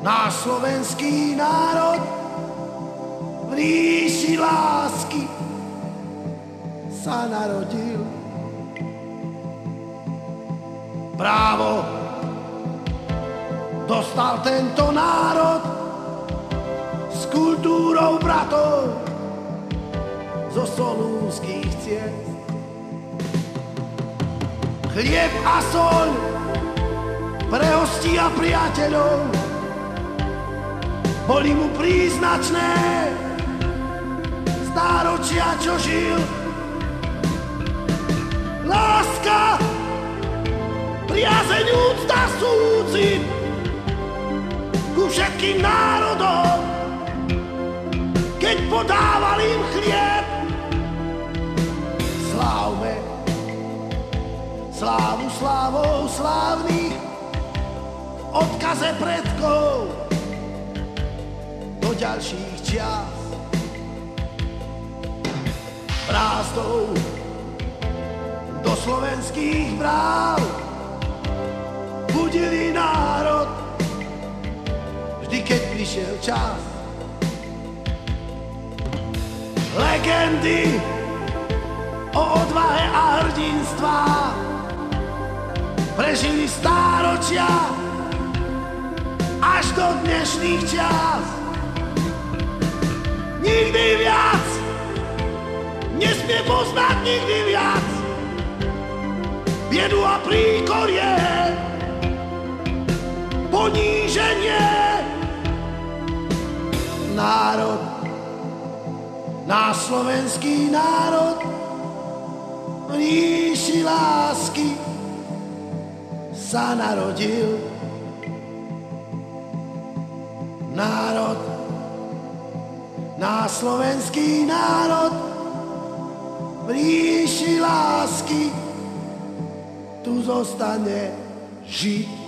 náš slovenský národ v ríši lásky sa narodil. Právo dostal tento národ s kultúrou bratov zo solúnskych ciest. Chlieb a soľ pre hostí a priateľov boli mu príznačné stáročia, čo žil. Láska, priazeň, úcta, súcit ku všetkým národom, keď podával im chlieb. Slávme slávu slávou slávnych v odkaze predkov do ďalších čias. Brázdou do slovenských bráv budili národ vždy, keď prišiel čas. Legendy o odvahe a hrdinstvách prežili stáročia až do dnešných čias. Nikdy viac nesmie poznať, nikdy viac biedu a príkorie, poníženie. Národ, náš slovenský národ v ríši lásky sa narodil. Národ, náš slovenský národ v ríši lásky tu zostane žiť.